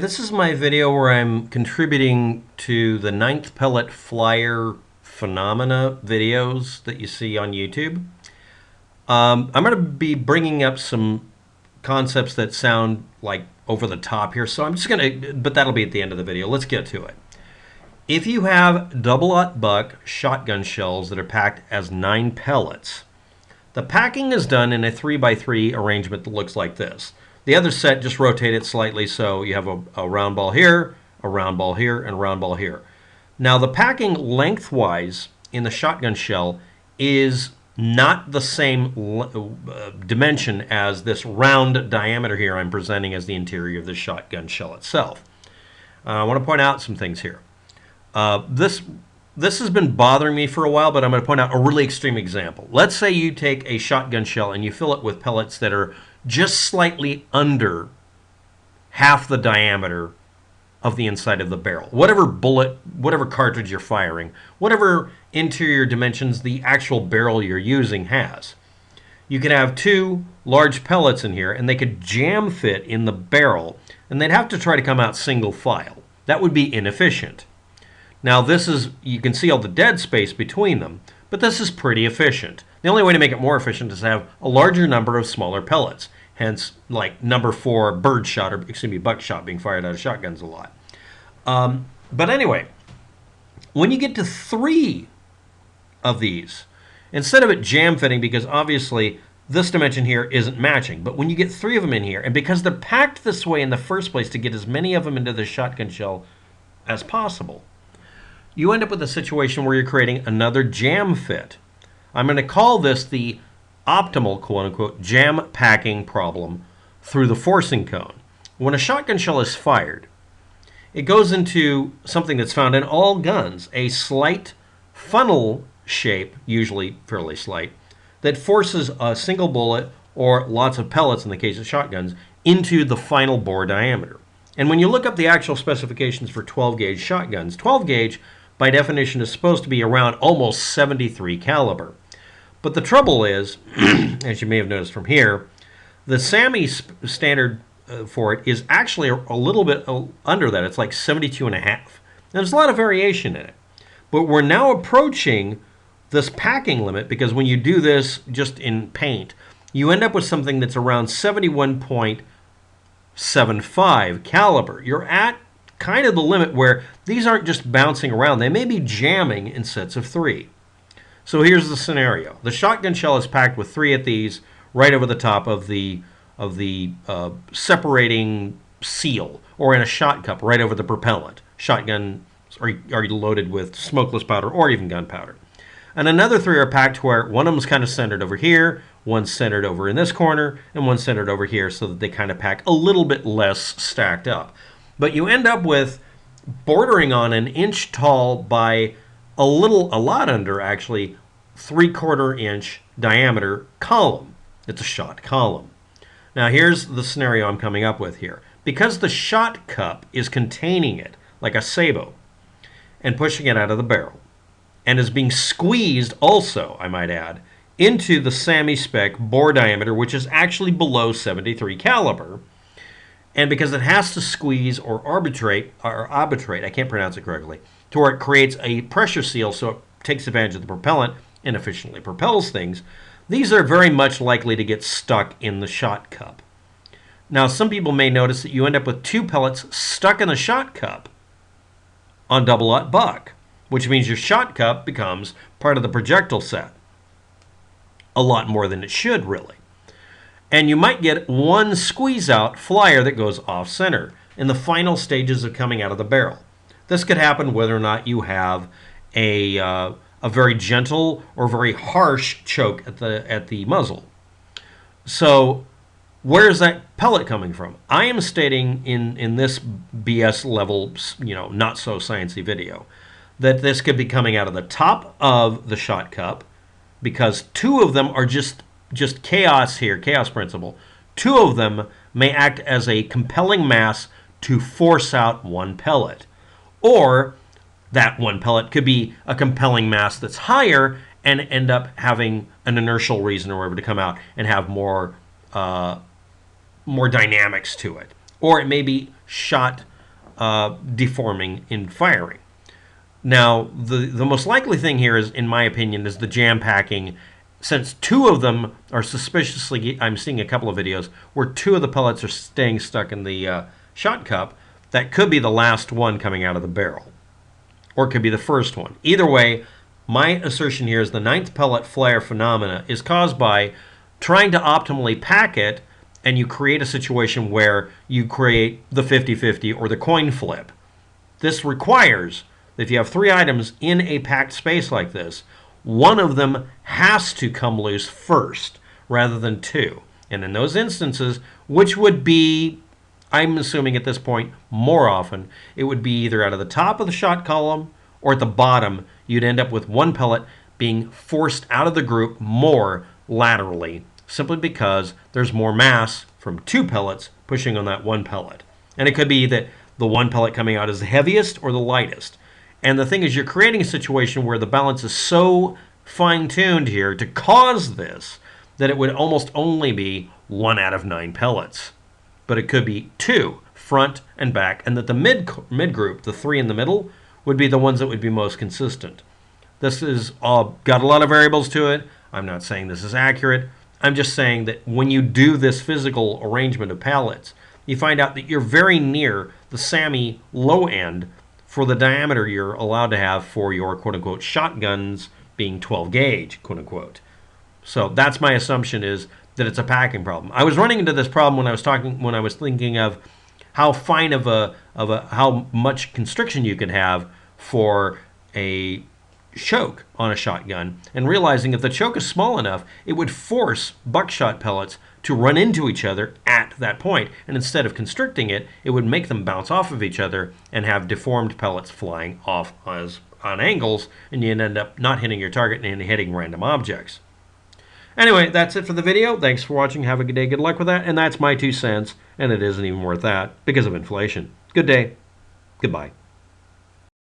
This is my video where I'm contributing to the ninth pellet flyer phenomena videos that you see on YouTube. I'm going to be bringing up some concepts that sound like over the top here, so I'm just going to, but that'll be at the end of the video. Let's get to it. If you have double-aught buck shotgun shells that are packed as 9 pellets, the packing is done in a 3x3 arrangement that looks like this. The other set, just rotate it slightly so you have a round ball here, a round ball here, and a round ball here. Now the packing lengthwise in the shotgun shell is not the same dimension as this round diameter here I'm presenting as the interior of the shotgun shell itself. I want to point out some things here. This has been bothering me for a while, but I'm going to point out a really extreme example. Let's say you take a shotgun shell and you fill it with pellets that are just slightly under half the diameter of the inside of the barrel. Whatever bullet, whatever cartridge you're firing, whatever interior dimensions the actual barrel you're using has. You could have 2 large pellets in here and they could jam fit in the barrel and they'd have to try to come out single file. That would be inefficient. Now this is, you can see all the dead space between them, but this is pretty efficient. The only way to make it more efficient is to have a larger number of smaller pellets, hence like number 4 birdshot, or excuse me, buckshot being fired out of shotguns a lot. But anyway, when you get to 3 of these, instead of it jam fitting, because obviously this dimension here isn't matching, but when you get 3 of them in here, and because they're packed this way in the first place to get as many of them into the shotgun shell as possible, you end up with a situation where you're creating another jam fit. I'm going to call this the optimal, quote-unquote, jam packing problem through the forcing cone. When a shotgun shell is fired, it goes into something that's found in all guns, a slight funnel shape, usually fairly slight, that forces a single bullet or lots of pellets, in the case of shotguns, into the final bore diameter. And when you look up the actual specifications for 12-gauge shotguns, 12-gauge by definition is supposed to be around almost 73 caliber. But the trouble is, as you may have noticed from here, the SAAMI standard for it is actually a little bit under that. It's like 72 and a half. Now, there's a lot of variation in it. But we're now approaching this packing limit because when you do this just in paint, you end up with something that's around 71.75 caliber. You're at kind of the limit where these aren't just bouncing around. They may be jamming in sets of 3. So here's the scenario. The shotgun shell is packed with 3 of these right over the top of the separating seal, or in a shot cup right over the propellant. Shotguns are loaded with smokeless powder or even gunpowder. And another 3 are packed where one of them is kind of centered over here, one's centered over in this corner, and one's centered over here, so that they kind of pack a little bit less stacked up. But you end up with bordering on an inch tall by a lot under, actually, 3/4 inch diameter column. It's a shot column. Now here's the scenario I'm coming up with here. Because the shot cup is containing it, like a sabot, and pushing it out of the barrel, and is being squeezed also, I might add, into the SAAMI spec bore diameter, which is actually below 73 caliber, and because it has to squeeze or arbitrate, I can't pronounce it correctly, to where it creates a pressure seal so it takes advantage of the propellant and efficiently propels things, these are very much likely to get stuck in the shot cup. Now, some people may notice that you end up with 2 pellets stuck in the shot cup on double-aught buck, which means your shot cup becomes part of the projectile set. A lot more than it should, really. And you might get one squeeze-out flyer that goes off-center in the final stages of coming out of the barrel. This could happen whether or not you have a very gentle or very harsh choke at the muzzle. So where's that pellet coming from? I am stating in this BS level, not so sciencey video, that this could be coming out of the top of the shot cup, because 2 of them are just chaos here, chaos principle. 2 of them may act as a compelling mass to force out 1 pellet. Or that 1 pellet could be a compelling mass that's higher and end up having an inertial reason or whatever to come out and have more dynamics to it. Or it may be shot deforming in firing. Now, the most likely thing here is, in my opinion, is the jam packing. Since two of them are suspiciously, I'm seeing a couple of videos where two of the pellets are staying stuck in the shot cup, that could be the last one coming out of the barrel. Or it could be the first one. Either way, my assertion here is the ninth pellet flare phenomena is caused by trying to optimally pack it, and you create a situation where you create the 50-50 or the coin flip. This requires that if you have three items in a packed space like this, one of them has to come loose first rather than two. And in those instances, which would be, I'm assuming at this point, more often, it would be either out of the top of the shot column or at the bottom, you'd end up with one pellet being forced out of the group more laterally, simply because there's more mass from two pellets pushing on that one pellet. And it could be that the one pellet coming out is the heaviest or the lightest. And the thing is, you're creating a situation where the balance is so fine-tuned here to cause this that it would almost only be 1 out of 9 pellets. But it could be 2, front and back, and that the mid group, the 3 in the middle, would be the ones that would be most consistent. This is got a lot of variables to it. I'm not saying this is accurate. I'm just saying that when you do this physical arrangement of pellets, you find out that you're very near the SAAMI low end for the diameter you're allowed to have for your quote-unquote shotguns being 12 gauge, quote-unquote. So that's my assumption, is that it's a packing problem. I was running into this problem when I was thinking of how fine of a how much constriction you could have for a choke on a shotgun, and realizing if the choke is small enough, it would force buckshot pellets to run into each other at that point. And instead of constricting it, it would make them bounce off of each other and have deformed pellets flying off on angles, and you'd end up not hitting your target and hitting random objects. Anyway, that's it for the video. Thanks for watching. Have a good day. Good luck with that. And that's my 2 cents, and it isn't even worth that because of inflation. Good day. Goodbye.